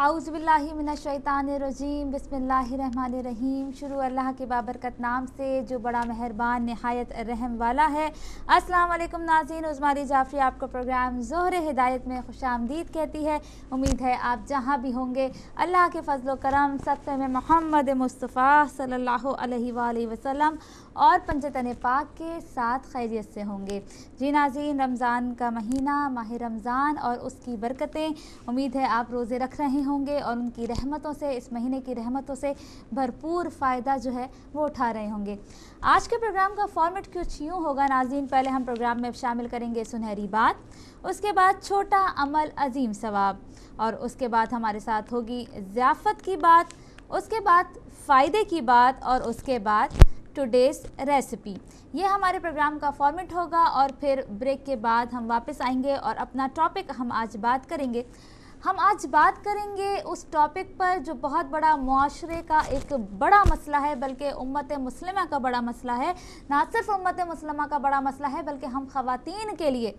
आउज़ुबिल्लाहि मिनश्शैतानिर्रजीम बिस्मिल्लाहिर्रहमानिर्रहीम। शुरू अल्लाह के बाबरकत नाम से जो बड़ा मेहरबान नहायत रहम वाला है। अस्सलाम वालेकुम नाज़रीन, उज़मारी जाफ़री आपको प्रोग्राम ज़ोहरे हिदायत में खुशामदीद कहती है। उम्मीद है आप जहाँ भी होंगे अल्लाह के फ़ज़्ल व करम सत्ते में मोहम्मद मुस्तफ़ा सल्लल्लाहु अलैहि वसल्लम और पंजतन पाक के साथ खैरियत से होंगे। जी नाज़रीन, रमज़ान का महीना, माह रमज़ान और उसकी बरकतें, उम्मीद है आप रोज़े रख रहे होंगे और उनकी रहमतों से, इस महीने की रहमतों से भरपूर फ़ायदा जो है वो उठा रहे होंगे। आज के प्रोग्राम का फॉर्मेट कुछ यूँ होगा नाज़रीन, पहले हम प्रोग्राम में शामिल करेंगे सुनहरी बात, उसके बाद छोटा अमल अजीम सवाब, और उसके बाद हमारे साथ होगी ज़ियाफ़त की बात, उसके बाद फ़ायदे की बात, और उसके बाद टुडेज़ रेसिपी। ये हमारे प्रोग्राम का फॉर्मेट होगा। और फिर ब्रेक के बाद हम वापस आएंगे और अपना टॉपिक हम आज बात करेंगे। हम आज बात करेंगे उस टॉपिक पर जो बहुत बड़ा मुआशरे का एक बड़ा मसला है, बल्कि उम्मत मुस्लिमा का बड़ा मसला है। ना सिर्फ उम्मत मुस्लिमा का बड़ा मसला है, बल्कि हम ख़वातीन के लिए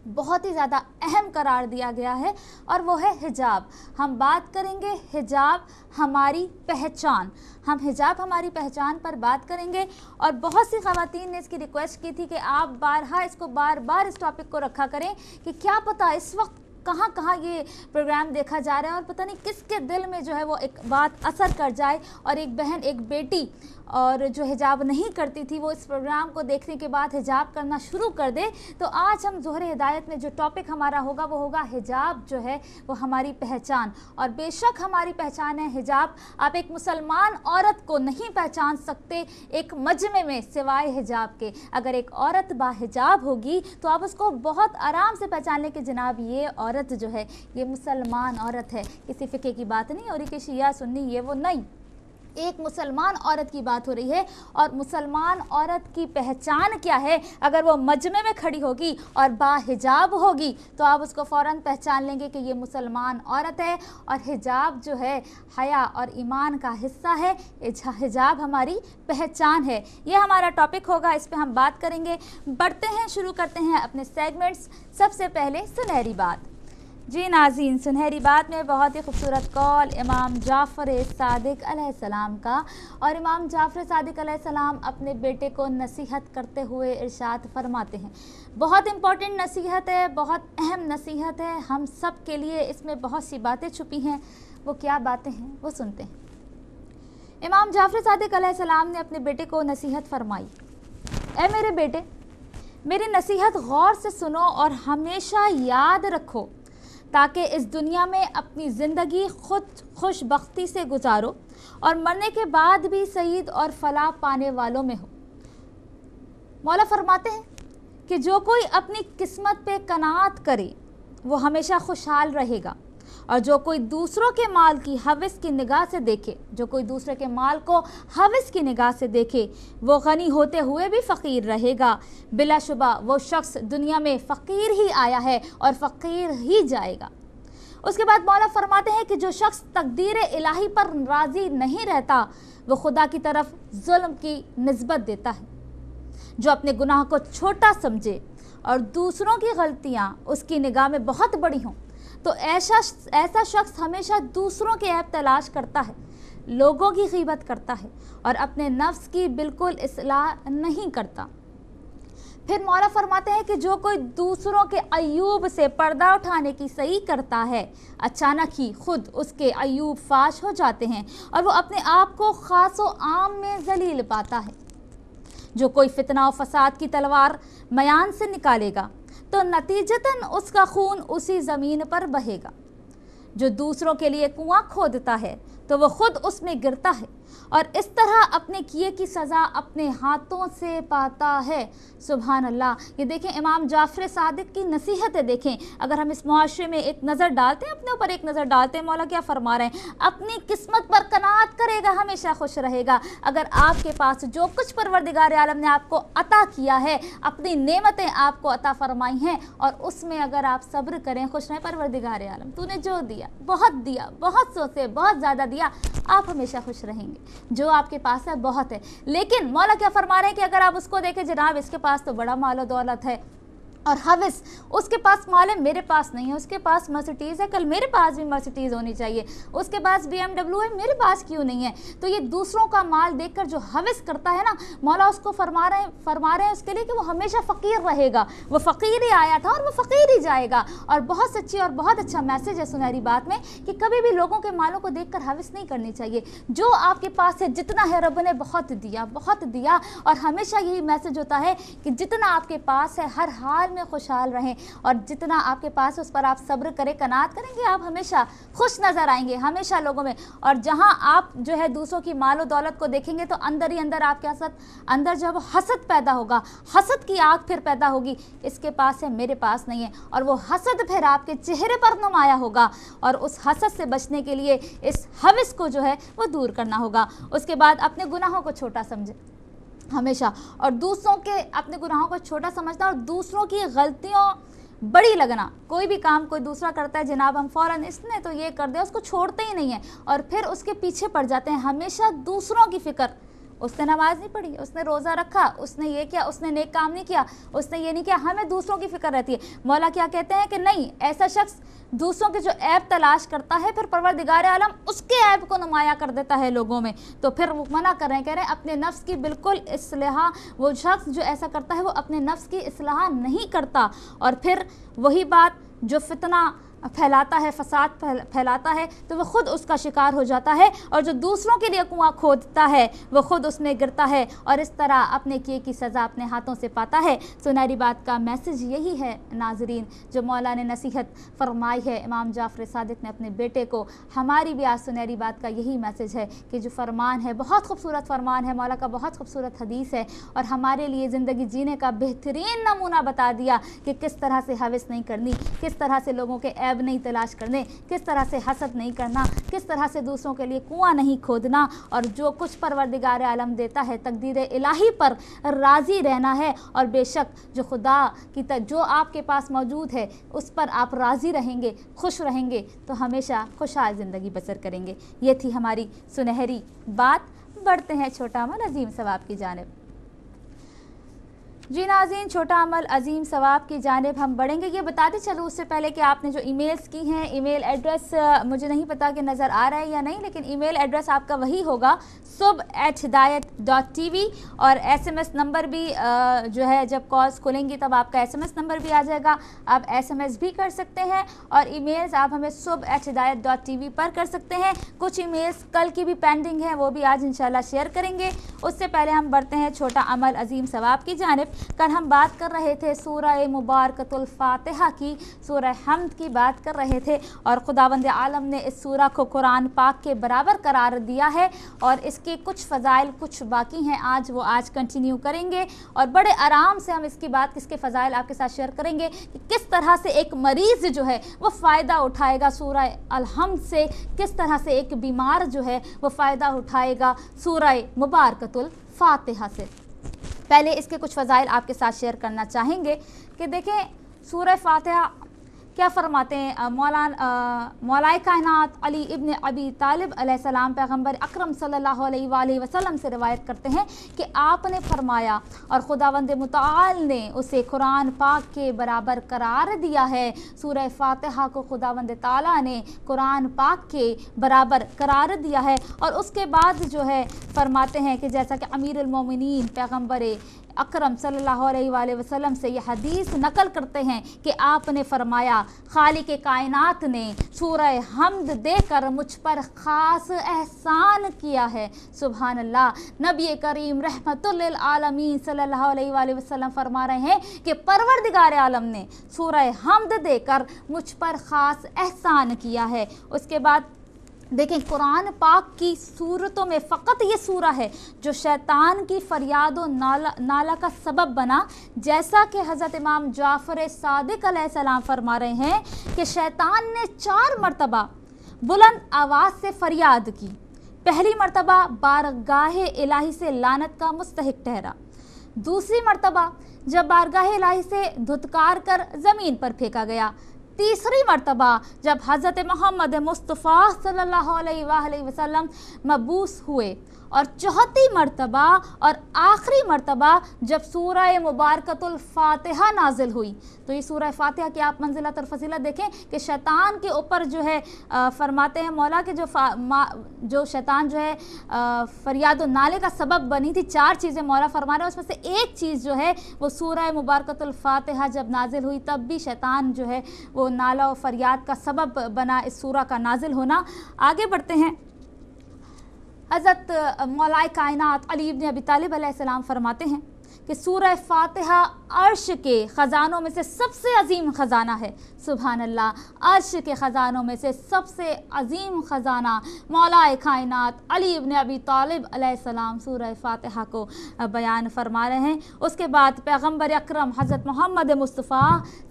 बहुत ही ज़्यादा अहम करार दिया गया है, और वो है हिजाब। हम बात करेंगे हिजाब हमारी पहचान। हम हिजाब हमारी पहचान पर बात करेंगे। और बहुत सी ख़वातीन ने इसकी रिक्वेस्ट की थी कि आप बार बार इस टॉपिक को रखा करें कि क्या पता इस वक्त कहाँ कहाँ ये प्रोग्राम देखा जा रहा है और पता नहीं किसके दिल में जो है वो एक बात असर कर जाए, और एक बहन, एक बेटी और जो हिजाब नहीं करती थी, वो इस प्रोग्राम को देखने के बाद हिजाब करना शुरू कर दे। तो आज हम ज़ोहरे हिदायत में जो टॉपिक हमारा होगा वो होगा हिजाब जो है वो हमारी पहचान। और बेशक हमारी पहचान है हिजाब। आप एक मुसलमान औरत को नहीं पहचान सकते एक मजमे में सिवाय हिजाब के। अगर एक औरत बाहिजाब होगी तो आप उसको बहुत आराम से पहचान लें कि जनाब ये औरत जो है ये मुसलमान औरत है। किसी फ़िक़े की बात नहीं हो रही कि शिया सुन्नी ये वो नहीं, एक मुसलमान औरत की बात हो रही है। और मुसलमान औरत की पहचान क्या है? अगर वो मजमे में खड़ी होगी और बाहिजाब होगी तो आप उसको फ़ौरन पहचान लेंगे कि ये मुसलमान औरत है। और हिजाब जो है हया और ईमान का हिस्सा है। हिजाब हमारी पहचान है। ये हमारा टॉपिक होगा, इस पे हम बात करेंगे। बढ़ते हैं, शुरू करते हैं अपने सेगमेंट्स। सबसे पहले सुनहरी बात। जी नाज़रीन, सुनहरी बात में बहुत ही खूबसूरत कौल इमाम जाफ़र सादिक अलैहिस्सलाम का। और इमाम जाफ़र सादिक अलैहिस्सलाम अपने बेटे को नसीहत करते हुए इरशाद फरमाते हैं। बहुत इम्पॉर्टेंट नसीहत है, बहुत अहम नसीहत है हम सब के लिए। इसमें बहुत सी बातें छुपी हैं। वो क्या बातें हैं वो सुनते हैं। इमाम जाफ़र सादिक अलैहिस्सलाम ने अपने बेटे को नसीहत फरमाई, ऐ मेरे बेटे, मेरी नसीहत गौर से सुनो और हमेशा याद रखो, ताकि इस दुनिया में अपनी ज़िंदगी खुद खुशबख्ती से गुजारो और मरने के बाद भी सईद और फलाह पाने वालों में हो। मौला फरमाते हैं कि जो कोई अपनी किस्मत पे कनात करे वो हमेशा खुशहाल रहेगा, और जो कोई दूसरों के माल की हवस की निगाह से देखे, जो कोई दूसरे के माल को हवस की निगाह से देखे, वो गनी होते हुए भी फ़कीर रहेगा। बिलाशुबा वो शख्स दुनिया में फ़कीर ही आया है और फ़कीर ही जाएगा। उसके बाद मौला फरमाते हैं कि जो शख्स तकदीर इलाही पर राज़ी नहीं रहता वो खुदा की तरफ जुल्म की निस्बत देता है। जो अपने गुनाह को छोटा समझे और दूसरों की गलतियाँ उसकी निगाह में बहुत बड़ी हों, तो ऐसा शख्स हमेशा दूसरों के ऐब तलाश करता है, लोगों की ग़ीबत करता है और अपने नफ्स की बिल्कुल इस्लाह नहीं करता। फिर मौला फरमाते हैं कि जो कोई दूसरों के अयूब से पर्दा उठाने की सही करता है, अचानक ही खुद उसके अयूब फाश हो जाते हैं और वो अपने आप को खासो आम में जलील पाता है। जो कोई फितना और फसाद की तलवार मयान से निकालेगा तो नतीजतन उसका खून उसी ज़मीन पर बहेगा। जो दूसरों के लिए कुआं खोदता है तो वो खुद उसमें गिरता है और इस तरह अपने किए की सज़ा अपने हाथों से पाता है। सुभान अल्लाह। ये देखें इमाम जाफ़र सादिक की नसीहत है। देखें, अगर हम इस मुआशरे में एक नज़र डालते हैं, अपने ऊपर एक नज़र डालते हैं, मौला क्या फरमा रहे हैं? अपनी किस्मत पर कनात करेगा हमेशा खुश रहेगा। अगर आपके पास जो कुछ परवरदिगार आलम ने आपको अता किया है, अपनी नेमतें आपको अता फरमाई हैं, और उसमें अगर आप सब्र करें, खुश रहें, परवरदिगार आलम तूने जो दिया, बहुत सोचे, बहुत ज़्यादा दिया, आप हमेशा खुश रहेंगे। जो आपके पास है बहुत है। लेकिन मौला क्या फरमा रहे हैं कि अगर आप उसको देखें, जनाब इसके पास तो बड़ा माल और दौलत है, اور हवस, उसके पास माल है मेरे पास नहीं है, उसके पास मर्सिडीज़ है कल मेरे पास भी मर्सिडीज़ होनी चाहिए, उसके पास BMW है मेरे पास क्यों नहीं है। तो ये दूसरों का माल देखकर जो हवस करता है ना, मौला उसको फरमा रहे हैं उसके लिए कि वो हमेशा फ़कीर रहेगा, वो फ़कीर ही आया था और वो फ़कीर ही जाएगा। और बहुत सच्ची और बहुत अच्छा मैसेज है सुनहरी बात में कि कभी भी लोगों के मालों को देखकर हवस नहीं करनी चाहिए। जो आपके पास है, जितना है रब ने बहुत दिया। और हमेशा यही मैसेज होता है कि जितना आपके पास है हर हाल में खुशहाल रहें, और जितना आपके पास उस पर आप सब्र करें, कनात करेंगे, आप हमेशा खुश नज़र आएंगे हमेशा लोगों में। और जहां आप जो है दूसरों की मालो दौलत को देखेंगे तो अंदर ही अंदर आपके अंदर जो है वो हसद पैदा होगा, हसद की आग फिर पैदा होगी, इसके पास है मेरे पास नहीं है, और वो हसद फिर आपके चेहरे पर नुमाया होगा। और उस हसद से बचने के लिए इस हवस को जो है वो दूर करना होगा। उसके बाद अपने गुनाहों को छोटा समझे हमेशा, और दूसरों के अपने गुनाहों को छोटा समझना और दूसरों की गलतियों बड़ी लगना। कोई भी काम कोई दूसरा करता है, जनाब हम फ़ौरन इसने तो ये कर दिया, उसको छोड़ते ही नहीं है और फिर उसके पीछे पड़ जाते हैं। हमेशा दूसरों की फ़िक्र, उसने नमाज़ नहीं पढ़ी, उसने रोज़ा रखा, उसने ये किया, उसने नेक काम नहीं किया, उसने ये नहीं किया, हमें दूसरों की फ़िक्र रहती है। मौला क्या कहते हैं कि नहीं, ऐसा शख्स दूसरों के जो ऐब तलाश करता है फिर परवरदिगार आलम उसके ऐब को नुमाया कर देता है लोगों में। तो फिर वो मना कर रहे हैं, कह रहे हैं अपने नफ्स की बिल्कुल इस्लाह, वो शख्स जो ऐसा करता है वो अपने नफ्स की इस्लाह नहीं करता। और फिर वही बात जो फितना फैलाता है, फसाद फैलाता है, तो वो ख़ुद उसका शिकार हो जाता है, और जो दूसरों के लिए कुआं खोदता है वो ख़ुद उसमें गिरता है, और इस तरह अपने किए की सज़ा अपने हाथों से पाता है। सुनहरी बात का मैसेज यही है नाजरीन, जो मौला ने नसीहत फरमाई है इमाम जाफ़र सादिक ने अपने बेटे को। हमारी भी आज सुनहरी बात का यही मैसेज है कि जो फ़रमान है, बहुत खूबसूरत फ़रमान है, मौला का बहुत खूबसूरत हदीस है, और हमारे लिए ज़िंदगी जीने का बेहतरीन नमूना बता दिया कि किस तरह से हवस नहीं करनी, किस तरह से लोगों के ऐब नहीं तलाश करने, किस तरह से हसद नहीं करना, किस तरह से दूसरों के लिए कुआं नहीं खोदना, और जो कुछ परवरदिगार आलम देता है तकदीर इलाही पर राज़ी रहना है। और बेशक जो खुदा की जो आपके पास मौजूद है उस पर आप राज़ी रहेंगे, खुश रहेंगे, तो हमेशा खुशहाल ज़िंदगी बसर करेंगे। ये थी हमारी सुनहरी बात। बढ़ते हैं छोटा अमल अजीम सवाब की जानिब। जी नाज़रीन, छोटा अमल अजीम सवाब की जानिब हम बढ़ेंगे। ये बताते चलो उससे पहले कि आपने जो ईमेल्स की हैं, ईमेल एड्रेस मुझे नहीं पता कि नज़र आ रहा है या नहीं, लेकिन ईमेल एड्रेस आपका वही होगा subh@hidayat.tv, और SMS नंबर भी जो है जब कॉल्स खुलेंगी तब आपका SMS नंबर भी आ जाएगा, आप SMS भी कर सकते हैं, और ईमेल्स आप हमें subh@hidayat.tv पर कर सकते हैं। कुछ ईमेल्स कल की भी पेंडिंग हैं, वो भी आज इंशाल्लाह शेयर करेंगे। उससे पहले हम बढ़ते हैं छोटा अमल अजीम सवाब की जानिब। कल हम बात कर रहे थे सूरह मुबारकतुल फातिहा की, सूरह हम्द की बात कर रहे थे, और खुदावंद आलम ने इस सूरह को कुरान पाक के बराबर करार दिया है, और इसके कुछ फ़ज़ाइल कुछ बाकी हैं, आज कंटिन्यू करेंगे, और बड़े आराम से हम इसके फ़ज़ाइल आपके साथ शेयर करेंगे कि किस तरह से एक मरीज़ जो है वो फ़ायदा उठाएगा सूरह अल हम्द से, किस तरह से एक बीमार जो है वो फ़ायदा उठाएगा सूरह मुबारकतुल फातिहा से। पहले इसके कुछ फ़ज़ाइल आपके साथ शेयर करना चाहेंगे कि देखें सूरह फातिहा क्या फरमाते हैं। मौलाए कायनात अली इब्न अबी तालिब अलैहिस्सलाम पैगम्बर अकरम सल्लल्लाहु अलैहि वसल्लम से रिवायत करते हैं कि आपने फरमाया, और खुदावंद मुताल ने उसे कुरान पाक के बराबर करार दिया है। सूरह फातिहा को खुदावंद ताला ने कुरान पाक के बराबर करार दिया है। और उसके बाद जो है फरमाते हैं कि जैसा कि अमीरुल मोमिनीन पैगम्बर अकरम सल्लल्लाहु अलैहि वसल्लम से यह हदीस नकल करते हैं कि आपने फरमाया, खालिक कायनात ने सूरह हम्द देकर मुझ पर ख़ास एहसान किया है। सुभान अल्लाह। नबी करीम रहमतुल लिल आलमीन सल्लल्लाहु अलैहि वसल्लम फरमा रहे हैं कि परवरदिगार आलम ने सूरह हम्द देकर मुझ पर ख़ास एहसान किया है। उसके बाद देखें, कुरान पाक की सूरतों में फ़कत ये सूरा है जो शैतान की फरियाद व नाला का सबब बना, जैसा कि हज़रत इमाम जाफ़र सादिक अलैहिस्सलाम फरमा रहे हैं कि शैतान ने 4 मरतबा बुलंद आवाज़ से फरियाद की। पहली मरतबा बारगाह इलाही से लानत का मुस्तहिक ठहरा, दूसरी मरतबा जब बारगाह इलाही से धुतकार कर ज़मीन पर फेंका गया, तीसरी मरतबा जब हज़रत मोहम्मद मुस्तफ़ा सल्लल्लाहु अलैहि वसल्लम मबूस हुए, और चौथी मर्तबा और आखिरी मर्तबा जब सूरह मुबारकतुल फातिहा नाजिल हुई। तो ये सूरह फातिहा की आप मंजिलत और फजीलत देखें कि शैतान के ऊपर जो है फरमाते हैं मौला के जो शैतान जो है फरियाद व नाले का सबब बनी थी, 4 चीज़ें मौला फरमा रहे हैं, उसमें से एक चीज़ जो है वो सूरह मुबारकतुल फातिहा जब नाजिल हुई तब भी शैतान जो है वो नाला और फरियाद का सबब बना इस सूरह का नाजिल होना। आगे बढ़ते हैं। हज़रत मौलाए कायनात अली इब्न अबी तालिब अलैहिस्सलाम फरमाते हैं कि सूरह फातिहा अर्श के ख़ज़ानों में से सबसे अजीम ख़ज़ाना है। सुभान अल्लाह, अर्श के ख़ज़ानों में से सबसे अजीम ख़ज़ाना मौलाए कायनात अली इब्न अबी तालिब अलैहिस्सलाम सूरह फातिहा को बयान फरमा रहे हैं। उसके बाद पैगम्बर अकरम हज़रत मोहम्मद मुस्तफ़ा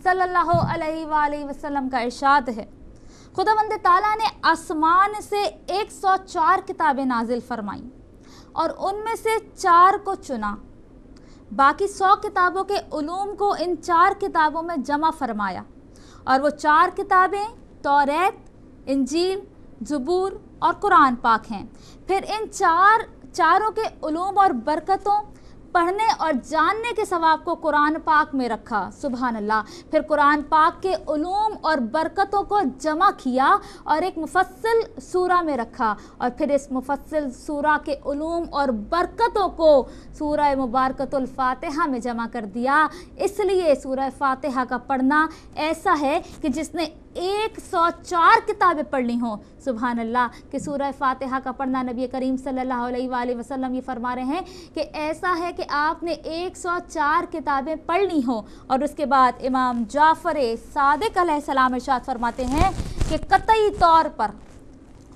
सल्लल्लाहु अलैहि वसल्लम का इरशाद है, खुदावंद ताला ने आसमान से 104 किताबें नाजिल फरमाईं और उनमें से 4 को चुना, बाकी 100 किताबों के उलूम को इन 4 किताबों में जमा फरमाया। और वो 4 किताबें तौरात, इंजील, ज़बूर और कुरान पाक हैं। फिर इन चारों के उलूम और बरकतों, पढ़ने और जानने के सवाब को कुरान पाक में रखा। सुभान अल्लाह। फिर कुरान पाक के उलूम और बरकतों को जमा किया और एक मुफस्सिल सूरा में रखा, और फिर इस मुफस्सिल सूरा के उलूम और बरकतों को सूरह मुबारकतुल फातिहा में जमा कर दिया। इसलिए सूरह फातिहा का पढ़ना ऐसा है कि जिसने 104 किताबें पढ़ ली हों। सुभान अल्लाह। कि सूरह फातिहा का पढ़ना नबी करीम सल्लल्लाहु अलैहि वसल्लम ये फरमा रहे हैं कि ऐसा है कि आपने 104 किताबें पढ़ ली हों। और उसके बाद इमाम जाफ़र सादिक अलैहिस्सलाम इरशाद फरमाते हैं कि कतई तौर पर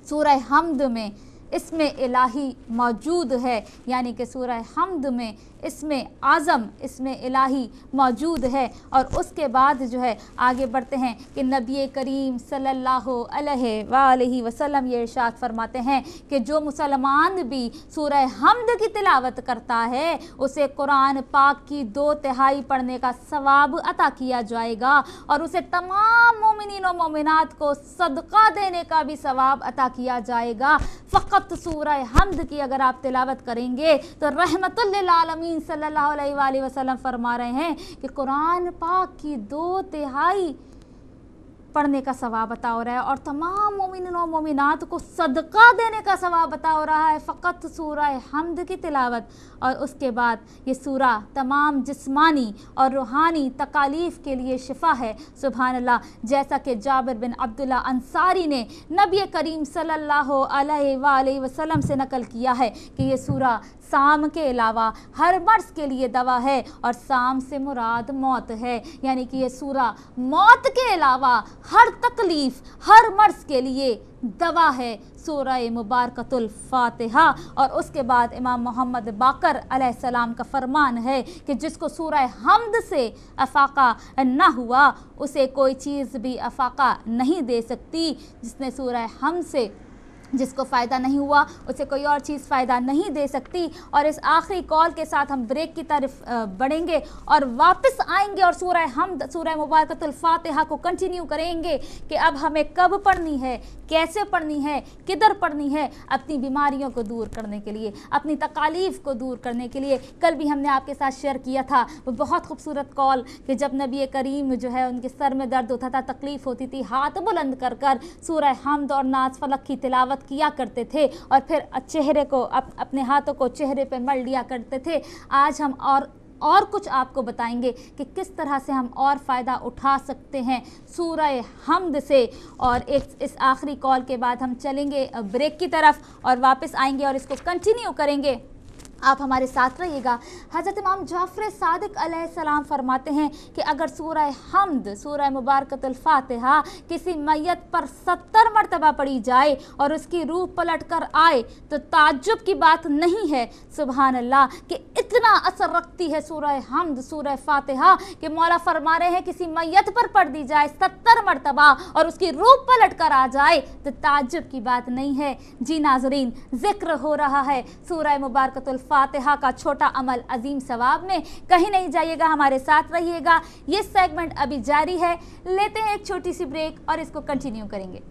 सूरह हमद में इसमें इलाही मौजूद है, यानी कि सूरह हमद में इसमें आज़म, इसमें इलाही मौजूद है। और उसके बाद जो है आगे बढ़ते हैं कि नबी करीम सल्लल्लाहु अलैहि वसल्लम ये इरशाद फरमाते हैं कि जो मुसलमान भी सूरह हमद की तिलावत करता है उसे कुरान पाक की 2/3 पढ़ने का सवाब अता किया जाएगा, और उसे तमाम मोमिनीन और मोमिनात को सदका देने का भी सवाब अता किया जाएगा। फ़कत सूरह हमद की अगर आप तिलावत करेंगे तो रहमतुल लिल आलमीन सल्लल्लाहु अलैहि वसल्लम फरमा रहे हैं कि कुरान पाक की 2/3 पढ़ने का सवाब अता हो रहा है और तमाम मोमिन और मोमिनात को सदका देने का सवाब अता हो रहा है फ़कत सूरह हमद की तिलावत। और उसके बाद ये सूरा तमाम जिस्मानी और रूहानी तकालीफ़ के लिए शिफा है। सुभान अल्लाह। जैसा कि जाबिर बिन अब्दुल्ला अंसारी ने नबी करीम सल्लल्लाहु अलैहि वसल्लम से नकल किया है कि ये सूरा साम के अलावा हर मर्ज़ के लिए दवा है, और साम से मुराद मौत है, यानी कि ये सूरा मौत के अलावा हर तकलीफ़, हर मर्ज़ के लिए दवा है, सूरह मुबारकतुल फातिहा। और उसके बाद इमाम मोहम्मद बाकर अलैहिस्सलाम का फरमान है कि जिसको सूरह हमद से अफाका न हुआ उसे कोई चीज़ भी अफाका नहीं दे सकती। जिसने सूरह हमद से जिसको फ़ायदा नहीं हुआ उसे कोई और चीज़ फ़ायदा नहीं दे सकती। और इस आखिरी कॉल के साथ हम ब्रेक की तरफ बढ़ेंगे और वापस आएंगे और सूरह हमद, सूरह मुबारकतुल फातिहा को कंटिन्यू करेंगे कि अब हमें कब पढ़नी है, कैसे पढ़नी है, किधर पढ़नी है, अपनी बीमारियों को दूर करने के लिए, अपनी तकालीफ़ को दूर करने के लिए। कल भी हमने आपके साथ शेयर किया था वो बहुत खूबसूरत कॉल कि जब नबी करीम जो है उनके सर में दर्द होता था, तकलीफ़ होती थी, हाथ बुलंद कर कर सूरह हमद और नाज़ फलक की तिलावत किया करते थे और फिर चेहरे को अपने हाथों को चेहरे पे मल लिया करते थे। आज हम और कुछ आपको बताएंगे कि किस तरह से हम और फ़ायदा उठा सकते हैं सूरह हमद से। और इस आखिरी कॉल के बाद हम चलेंगे ब्रेक की तरफ और वापस आएंगे और इसको कंटिन्यू करेंगे। आप हमारे साथ रहिएगा। हज़रत इमाम जाफ़र सादिक अलैहिस्सलाम फरमाते हैं कि अगर सूरह हमद, सूरह मुबारकतुल फातिहा किसी मैयत पर 70 मरतबा पढ़ी जाए और उसकी रूह पलट कर आए तो ताज्जुब की बात नहीं है। सुभान अल्लाह। कि इतना असर रखती है सूरह हमद, सूरह फातिहा कि मौला फरमा रहे हैं किसी मैयत पर पढ़ दी जाए 70 मरतबा और उसकी रूह पलट कर आ जाए तो ताज्जुब की बात नहीं है। जी नाज़रीन, ज़िक्र हो रहा है सूरह मुबारकतुल फातिहा का छोटा अमल अजीम सवाब में। कहीं नहीं जाइएगा, हमारे साथ रहिएगा। ये सेगमेंट अभी जारी है। लेते हैं एक छोटी सी ब्रेक और इसको कंटिन्यू करेंगे।